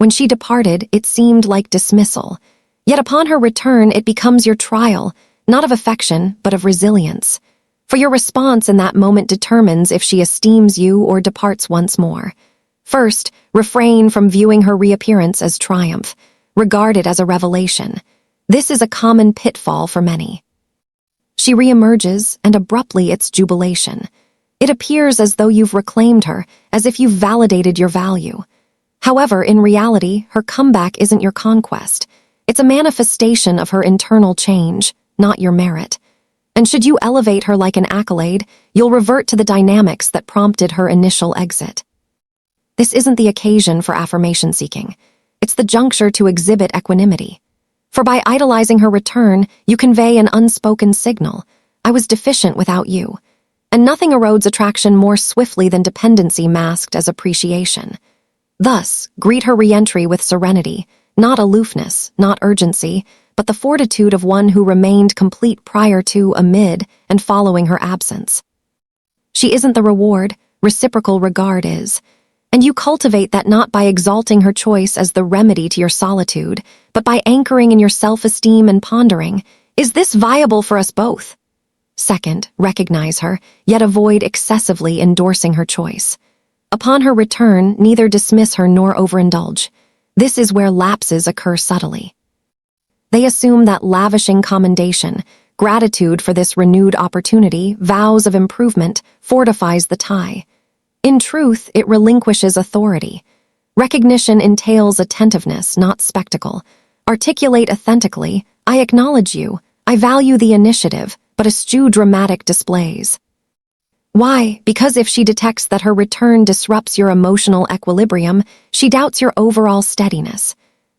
When she departed, it seemed like dismissal. Yet upon her return, it becomes your trial, not of affection, but of resilience. For your response in that moment determines if she esteems you or departs once more. First, refrain from viewing her reappearance as triumph. Regard it as a revelation. This is a common pitfall for many. She reemerges, and abruptly it's jubilation. It appears as though you've reclaimed her, as if you've validated your value. However, in reality, her comeback isn't your conquest. It's a manifestation of her internal change, not your merit. And should you elevate her like an accolade, you'll revert to the dynamics that prompted her initial exit. This isn't the occasion for affirmation seeking. It's the juncture to exhibit equanimity. For by idolizing her return, you convey an unspoken signal. I was deficient without you. And nothing erodes attraction more swiftly than dependency masked as appreciation. Thus, greet her re-entry with serenity, not aloofness, not urgency, but the fortitude of one who remained complete prior to, amid, and following her absence. She isn't the reward, reciprocal regard is. And you cultivate that not by exalting her choice as the remedy to your solitude, but by anchoring in your self-esteem and pondering, is this viable for us both? Second, recognize her, yet avoid excessively endorsing her choice. Upon her return, neither dismiss her nor overindulge. This is where lapses occur subtly. They assume that lavishing commendation, gratitude for this renewed opportunity, vows of improvement, fortifies the tie. In truth, it relinquishes authority. Recognition entails attentiveness, not spectacle. Articulate authentically, I acknowledge you, I value the initiative, but eschew dramatic displays. Why? Because if she detects that her return disrupts your emotional equilibrium, she doubts your overall steadiness.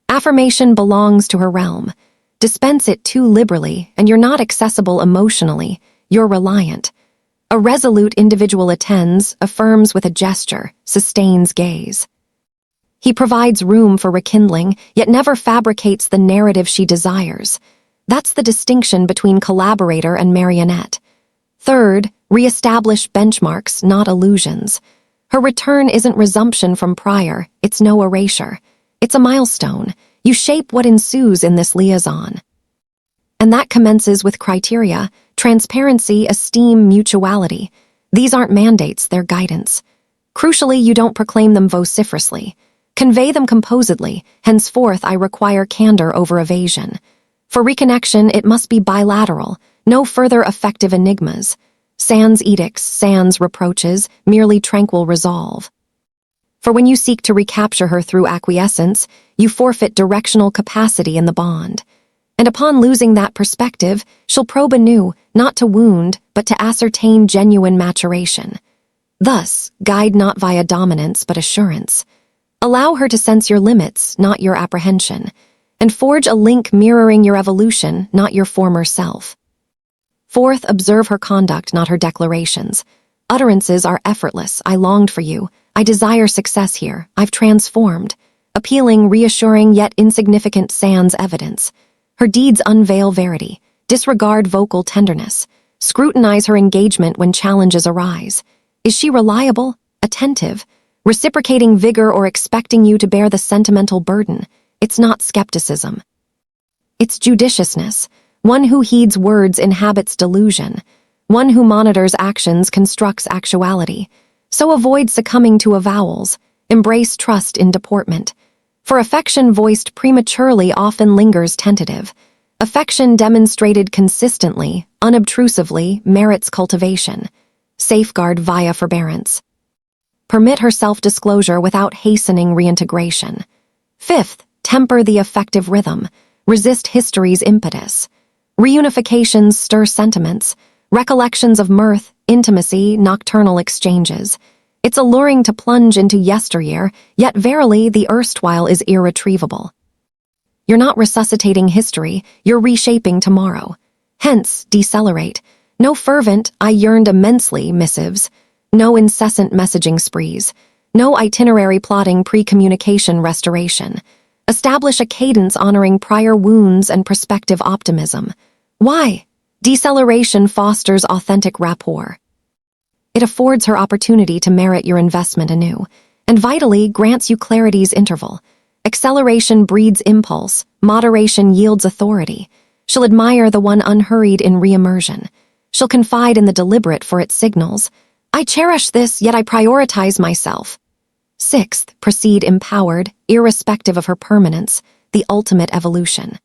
Affirmation belongs to her realm. Dispense it too liberally, and you're not accessible emotionally, you're reliant. A resolute individual attends, affirms with a gesture, sustains gaze. He provides room for rekindling, yet never fabricates the narrative she desires. That's the distinction between collaborator and marionette. Third, re-establish benchmarks, not illusions. Her return isn't resumption from prior, it's no erasure. It's a milestone. You shape what ensues in this liaison. And that commences with criteria, transparency, esteem, mutuality. These aren't mandates, they're guidance. Crucially, you don't proclaim them vociferously. Convey them composedly, henceforth I require candor over evasion. For reconnection, it must be bilateral, no further effective enigmas. Sans edicts, sans reproaches, merely tranquil resolve. For when you seek to recapture her through acquiescence, you forfeit directional capacity in the bond. And upon losing that perspective, she'll probe anew, not to wound, but to ascertain genuine maturation. Thus, guide not via dominance, but assurance. Allow her to sense your limits, not your apprehension, and forge a link mirroring your evolution, not your former self. Fourth, observe her conduct, not her declarations. Utterances are effortless. I longed for you. I desire success here. I've transformed. Appealing, reassuring, yet insignificant sans evidence. Her deeds unveil verity. Disregard vocal tenderness. Scrutinize her engagement when challenges arise. Is she reliable? Attentive? Reciprocating vigor or expecting you to bear the sentimental burden? It's not skepticism. It's judiciousness. One who heeds words inhabits delusion. One who monitors actions constructs actuality. So avoid succumbing to avowals. Embrace trust in deportment. For affection voiced prematurely often lingers tentative. Affection demonstrated consistently, unobtrusively, merits cultivation. Safeguard via forbearance. Permit her self-disclosure without hastening reintegration. Fifth, temper the affective rhythm. Resist history's impetus. Reunifications stir sentiments, recollections of mirth, intimacy, nocturnal exchanges. It's alluring to plunge into yesteryear, yet verily the erstwhile is irretrievable. You're not resuscitating history, you're reshaping tomorrow. Hence, decelerate. No fervent, I yearned immensely missives. No incessant messaging sprees. No itinerary plotting pre-communication restoration. Establish a cadence honoring prior wounds and prospective optimism. Why? Deceleration fosters authentic rapport. It affords her opportunity to merit your investment anew, and vitally grants you clarity's interval. Acceleration breeds impulse, moderation yields authority. She'll admire the one unhurried in re-immersion. She'll confide in the deliberate for its signals. I cherish this, yet I prioritize myself. Sixth, proceed empowered, irrespective of her permanence, the ultimate evolution.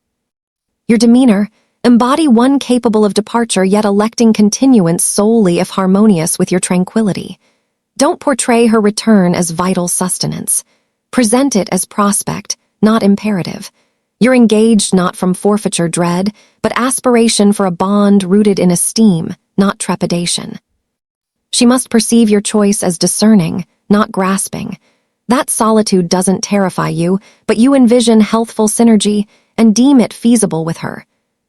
Your demeanor, embody one capable of departure yet electing continuance solely if harmonious with your tranquility. Don't portray her return as vital sustenance. Present it as prospect, not imperative. You're engaged not from forfeiture dread, but aspiration for a bond rooted in esteem, not trepidation. She must perceive your choice as discerning, not grasping. That solitude doesn't terrify you, but you envision healthful synergy and deem it feasible with her.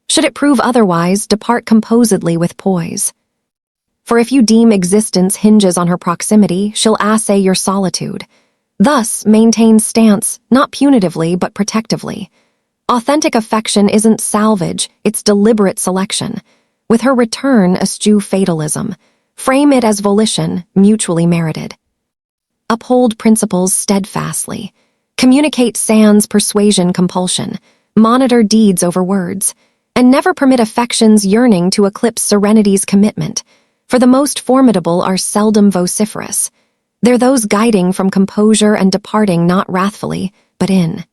Should it prove otherwise, depart composedly with poise. For if you deem existence hinges on her proximity, she'll assay your solitude. Thus, maintain stance, not punitively, but protectively. Authentic affection isn't salvage, it's deliberate selection. With her return, eschew fatalism. Frame it as volition, mutually merited. Uphold principles steadfastly. Communicate sans persuasion compulsion. Monitor deeds over words. And never permit affection's yearning to eclipse serenity's commitment. For the most formidable are seldom vociferous. They're those guiding from composure and departing not wrathfully, but in